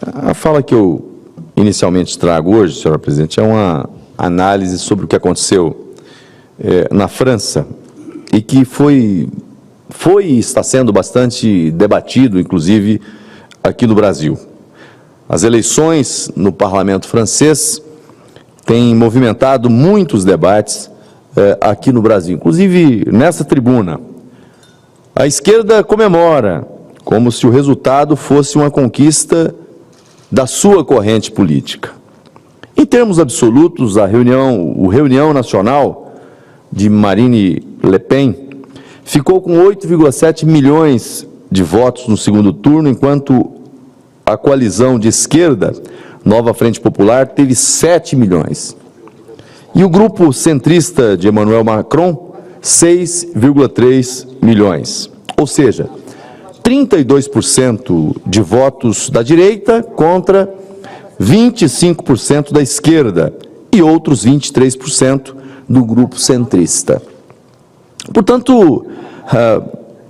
A fala que eu inicialmente trago hoje, senhora presidente, é uma análise sobre o que aconteceu na França e que foi e está sendo bastante debatido, inclusive, aqui no Brasil. As eleições no parlamento francês têm movimentado muitos debates aqui no Brasil, inclusive nessa tribuna. A esquerda comemora como se o resultado fosse uma conquista da sua corrente política. Em termos absolutos, o Reunião Nacional de Marine Le Pen ficou com 8,7 milhões de votos no segundo turno, enquanto a coalizão de esquerda, Nova Frente Popular, teve 7 milhões. E o grupo centrista de Emmanuel Macron, 6,3 milhões. Ou seja, 32% de votos da direita contra 25% da esquerda e outros 23% do grupo centrista. Portanto,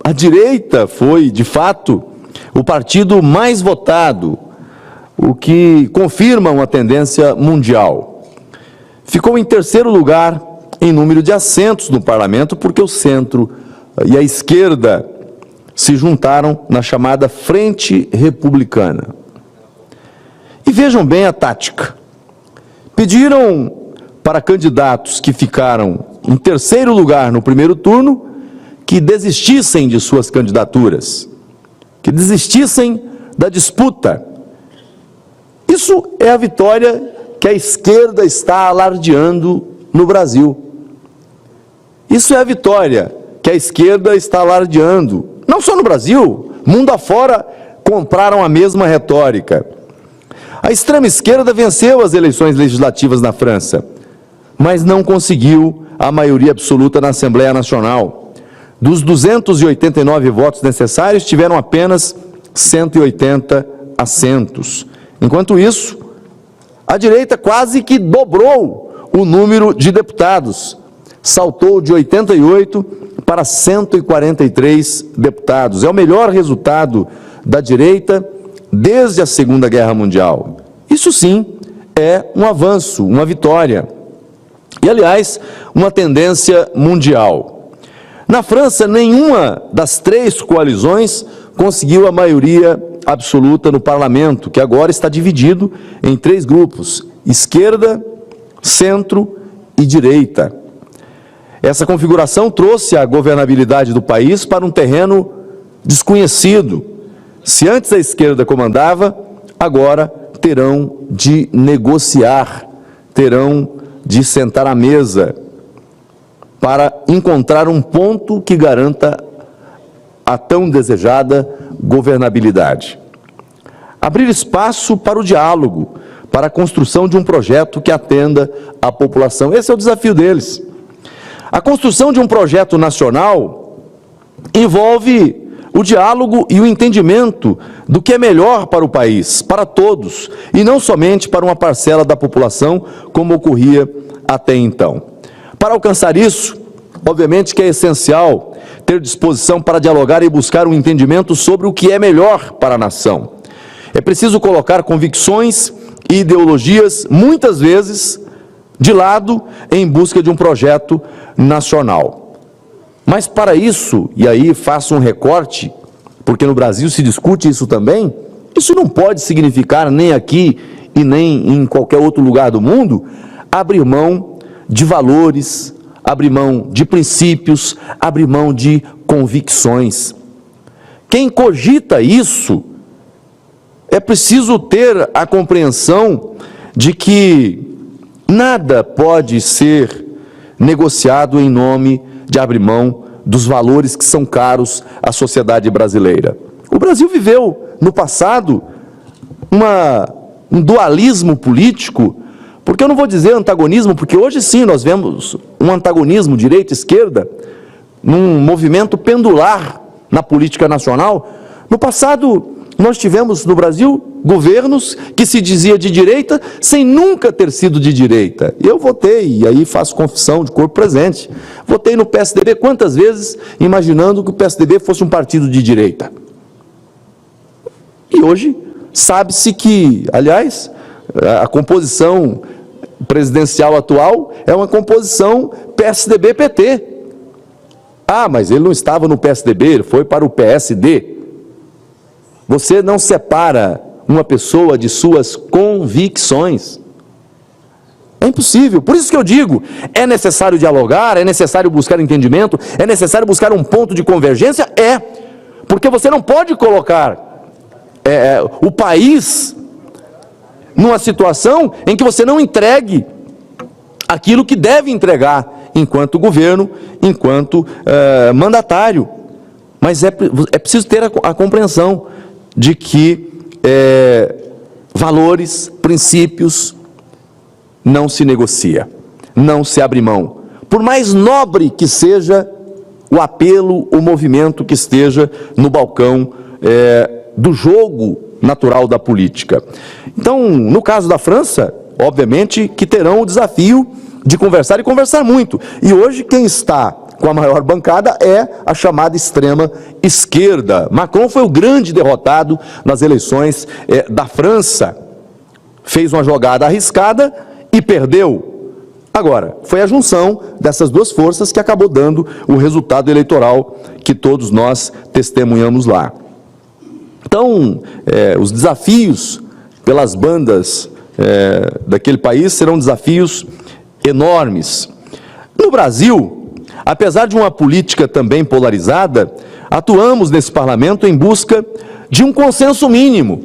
a direita foi, de fato, o partido mais votado, o que confirma uma tendência mundial. Ficou em terceiro lugar em número de assentos no parlamento, porque o centro e a esquerda se juntaram na chamada Frente Republicana. E vejam bem a tática. Pediram para candidatos que ficaram em terceiro lugar no primeiro turno que desistissem de suas candidaturas, que desistissem da disputa. Isso é a vitória que a esquerda está alardeando no Brasil. Isso é a vitória que a esquerda está alardeando, não só no Brasil, mundo afora compraram a mesma retórica. A extrema esquerda venceu as eleições legislativas na França, mas não conseguiu a maioria absoluta na Assembleia Nacional. Dos 289 votos necessários, tiveram apenas 180 assentos. Enquanto isso, a direita quase que dobrou o número de deputados, saltou de 88 para 143 deputados. É o melhor resultado da direita desde a Segunda Guerra Mundial. Isso sim é um avanço, uma vitória. E, aliás, uma tendência mundial. Na França, nenhuma das três coalizões conseguiu a maioria absoluta no parlamento, que agora está dividido em três grupos: esquerda, centro e direita. Essa configuração trouxe a governabilidade do país para um terreno desconhecido. Se antes a esquerda comandava, agora terão de negociar, terão de sentar à mesa para encontrar um ponto que garanta a tão desejada governabilidade. Abrir espaço para o diálogo, para a construção de um projeto que atenda à população. Esse é o desafio deles. A construção de um projeto nacional envolve o diálogo e o entendimento do que é melhor para o país, para todos, e não somente para uma parcela da população, como ocorria até então. Para alcançar isso, obviamente que é essencial ter disposição para dialogar e buscar um entendimento sobre o que é melhor para a nação. É preciso colocar convicções e ideologias, muitas vezes, de lado, em busca de um projeto nacional. Mas para isso, e aí faço um recorte, porque no Brasil se discute isso também, isso não pode significar, nem aqui e nem em qualquer outro lugar do mundo, abrir mão de valores, abrir mão de princípios, abrir mão de convicções. Quem cogita isso, é preciso ter a compreensão de que nada pode ser negociado em nome de abrir mão dos valores que são caros à sociedade brasileira. O Brasil viveu, no passado, um dualismo político, porque eu não vou dizer antagonismo, porque hoje sim nós vemos um antagonismo direita-esquerda, num movimento pendular na política nacional. No passado, nós tivemos no Brasil governos que se dizia de direita sem nunca ter sido de direita. Eu votei, e aí faço confissão de corpo presente, votei no PSDB quantas vezes imaginando que o PSDB fosse um partido de direita. E hoje sabe-se que, aliás, a composição presidencial atual é uma composição PSDB-PT. Ah, mas ele não estava no PSDB, ele foi para o PSD. Você não separa uma pessoa de suas convicções. É impossível. Por isso que eu digo, é necessário dialogar, é necessário buscar entendimento, é necessário buscar um ponto de convergência? É. Porque você não pode colocar o país numa situação em que você não entregue aquilo que deve entregar enquanto governo, enquanto mandatário. Mas é preciso ter a compreensão de que valores, princípios, não se negocia, não se abre mão. Por mais nobre que seja o apelo, o movimento que esteja no balcão do jogo natural da política. Então, no caso da França, obviamente que terão o desafio de conversar e conversar muito. E hoje quem está com a maior bancada é a chamada extrema esquerda. Macron foi o grande derrotado nas eleições da França. Fez uma jogada arriscada e perdeu. Agora, foi a junção dessas duas forças que acabou dando o resultado eleitoral que todos nós testemunhamos lá. Então, os desafios pelas bandas daquele país serão desafios enormes. No Brasil, apesar de uma política também polarizada, atuamos nesse parlamento em busca de um consenso mínimo.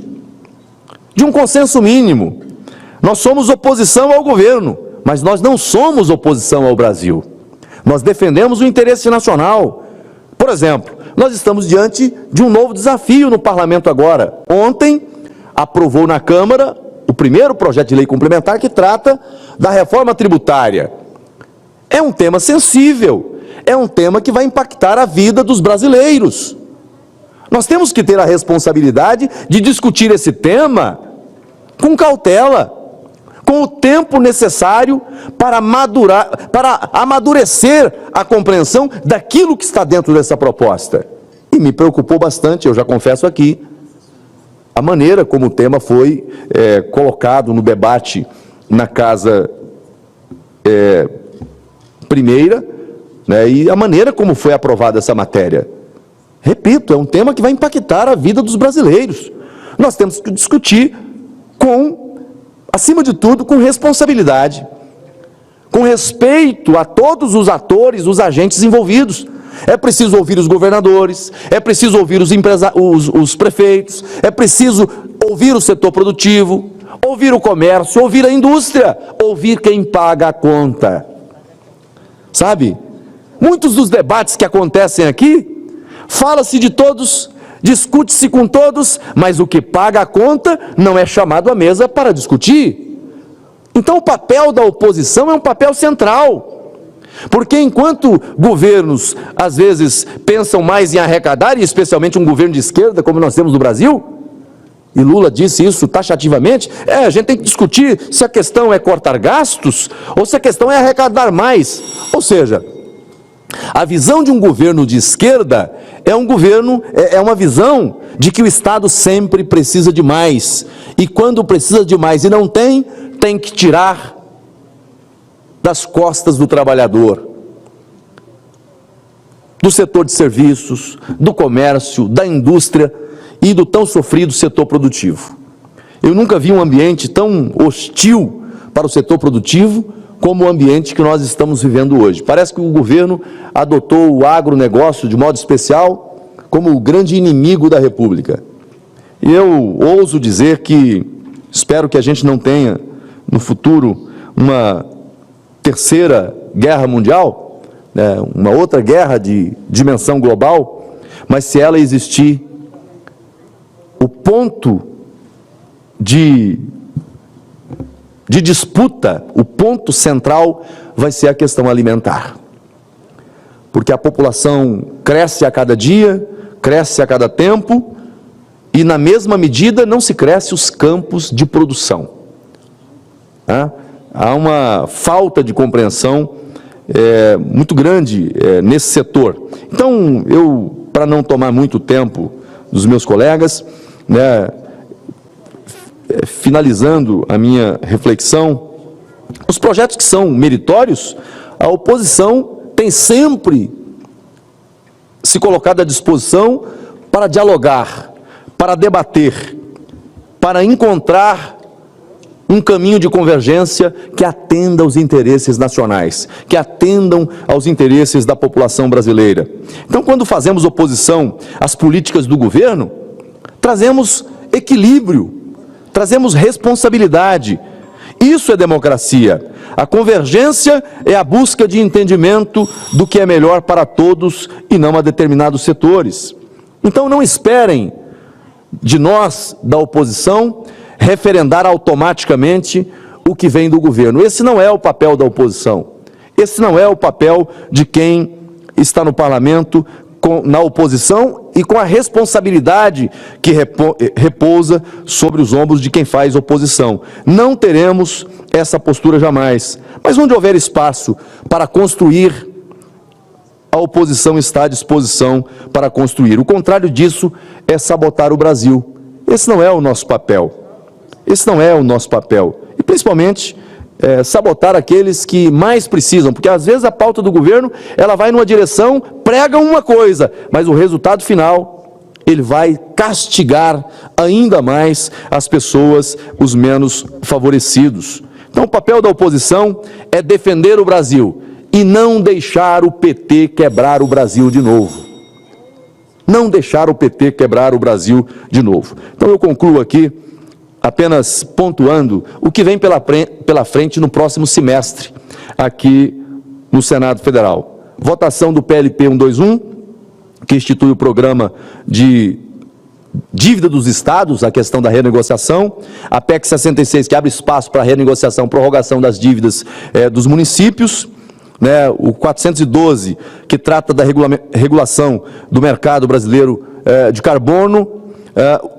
Nós somos oposição ao governo, mas nós não somos oposição ao Brasil. Nós defendemos o interesse nacional. Por exemplo, nós estamos diante de um novo desafio no parlamento agora. Ontem, aprovou na Câmara o primeiro projeto de lei complementar que trata da reforma tributária. É um tema sensível, é um tema que vai impactar a vida dos brasileiros. Nós temos que ter a responsabilidade de discutir esse tema com cautela, com o tempo necessário para amadurecer a compreensão daquilo que está dentro dessa proposta. E me preocupou bastante, eu já confesso aqui, a maneira como o tema foi colocado no debate na Casa Primeira, né, e a maneira como foi aprovada essa matéria. Repito, é um tema que vai impactar a vida dos brasileiros. Nós temos que discutir acima de tudo, com responsabilidade, com respeito a todos os atores, os agentes envolvidos. É preciso ouvir os governadores, é preciso ouvir os prefeitos, é preciso ouvir o setor produtivo, ouvir o comércio, ouvir a indústria, ouvir quem paga a conta. Sabe? Muitos dos debates que acontecem aqui, fala-se de todos, discute-se com todos, mas o que paga a conta não é chamado à mesa para discutir. Então o papel da oposição é um papel central. Porque enquanto governos, às vezes, pensam mais em arrecadar, e especialmente um governo de esquerda, como nós temos no Brasil, e Lula disse isso taxativamente, a gente tem que discutir se a questão é cortar gastos, ou se a questão é arrecadar mais. Ou seja, a visão de um governo de esquerda é uma visão de que o Estado sempre precisa de mais. E quando precisa de mais e não tem que tirar das costas do trabalhador, do setor de serviços, do comércio, da indústria e do tão sofrido setor produtivo. Eu nunca vi um ambiente tão hostil para o setor produtivo como o ambiente que nós estamos vivendo hoje. Parece que o governo adotou o agronegócio, de modo especial, como o grande inimigo da República. E eu ouso dizer que espero que a gente não tenha, no futuro, uma terceira guerra mundial, né, uma outra guerra de dimensão global, mas se ela existir, o ponto de disputa, o ponto central vai ser a questão alimentar. Porque a população cresce a cada dia, cresce a cada tempo, e na mesma medida não se cresce os campos de produção. Há uma falta de compreensão muito grande nesse setor. Então, eu, para não tomar muito tempo dos meus colegas, né, finalizando a minha reflexão, os projetos que são meritórios, a oposição tem sempre se colocado à disposição para dialogar, para debater, para encontrar um caminho de convergência que atenda aos interesses nacionais, que atendam aos interesses da população brasileira. Então, quando fazemos oposição às políticas do governo, trazemos equilíbrio, trazemos responsabilidade. Isso é democracia. A convergência é a busca de entendimento do que é melhor para todos e não a determinados setores. Então, não esperem de nós, da oposição, referendar automaticamente o que vem do governo. Esse não é o papel da oposição. Esse não é o papel de quem está no parlamento, na oposição e com a responsabilidade que repousa sobre os ombros de quem faz oposição. Não teremos essa postura jamais. Mas onde houver espaço para construir, a oposição está à disposição para construir. O contrário disso é sabotar o Brasil. Esse não é o nosso papel. Esse não é o nosso papel. E, principalmente, sabotar aqueles que mais precisam, porque, às vezes, a pauta do governo, ela vai numa direção, prega uma coisa, mas o resultado final, ele vai castigar ainda mais as pessoas, os menos favorecidos. Então, o papel da oposição é defender o Brasil e não deixar o PT quebrar o Brasil de novo. Não deixar o PT quebrar o Brasil de novo. Então, eu concluo aqui, apenas pontuando o que vem pela frente no próximo semestre, aqui no Senado Federal. Votação do PLP 121, que institui o programa de dívida dos estados, a questão da renegociação, a PEC 66, que abre espaço para a renegociação, prorrogação das dívidas dos municípios, né, o 412, que trata da regulação do mercado brasileiro de carbono,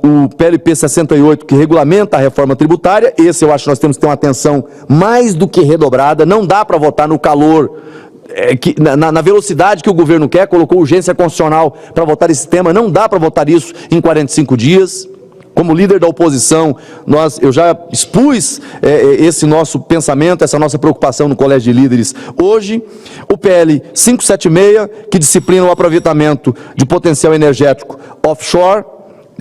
o PLP 68, que regulamenta a reforma tributária. Esse eu acho que nós temos que ter uma atenção mais do que redobrada. Não dá para votar no calor, na velocidade que o governo quer, colocou urgência constitucional para votar esse tema, não dá para votar isso em 45 dias. Como líder da oposição, eu já expus esse nosso pensamento, essa nossa preocupação no Colégio de Líderes hoje. O PL 576, que disciplina o aproveitamento de potencial energético offshore,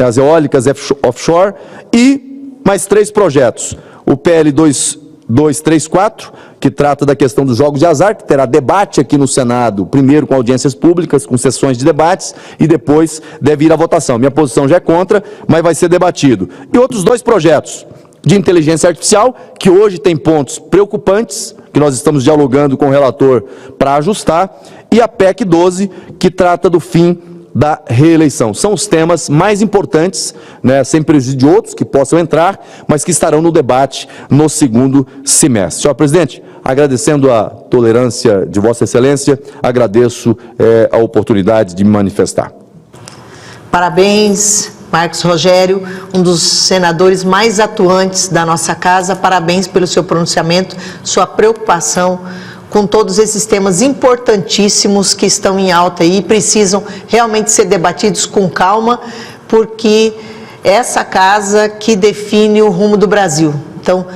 as eólicas offshore, e mais 3 projetos. O PL 2234, que trata da questão dos jogos de azar, que terá debate aqui no Senado, primeiro com audiências públicas, com sessões de debates, e depois deve ir à votação. Minha posição já é contra, mas vai ser debatido. E outros 2 projetos de inteligência artificial, que hoje tem pontos preocupantes, que nós estamos dialogando com o relator para ajustar, e a PEC 12, que trata do fim da reeleição. São os temas mais importantes, né, sem prejuízo de outros que possam entrar, mas que estarão no debate no segundo semestre. Senhor presidente, agradecendo a tolerância de Vossa Excelência, agradeço a oportunidade de me manifestar. Parabéns, Marcos Rogério, um dos senadores mais atuantes da nossa casa. Parabéns pelo seu pronunciamento, sua preocupação com todos esses temas importantíssimos que estão em alta e precisam realmente ser debatidos com calma, porque é essa casa que define o rumo do Brasil. Então,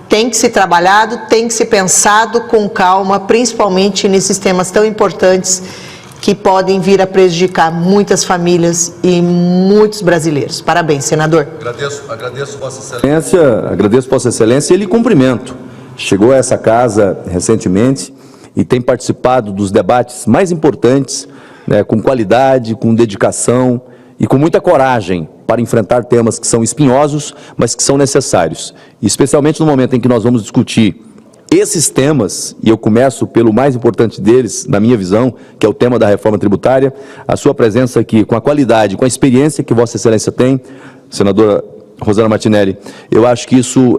tem que ser trabalhado, tem que ser pensado com calma, principalmente nesses temas tão importantes que podem vir a prejudicar muitas famílias e muitos brasileiros. Parabéns, senador. Agradeço Vossa Excelência e lhe cumprimento. Chegou a essa casa recentemente e tem participado dos debates mais importantes, né, com qualidade, com dedicação e com muita coragem para enfrentar temas que são espinhosos, mas que são necessários. E especialmente no momento em que nós vamos discutir esses temas, e eu começo pelo mais importante deles, na minha visão, que é o tema da reforma tributária, a sua presença aqui, com a qualidade, com a experiência que Vossa Excelência tem, senadora Rosana Martinelli, eu acho que isso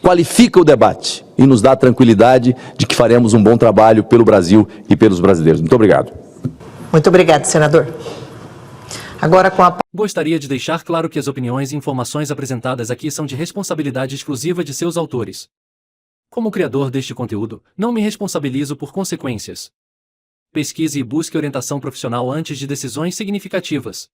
qualifica o debate e nos dá a tranquilidade de que faremos um bom trabalho pelo Brasil e pelos brasileiros. Muito obrigado. Muito obrigado, senador. Agora com a... Gostaria de deixar claro que as opiniões e informações apresentadas aqui são de responsabilidade exclusiva de seus autores. Como criador deste conteúdo, não me responsabilizo por consequências. Pesquise e busque orientação profissional antes de decisões significativas.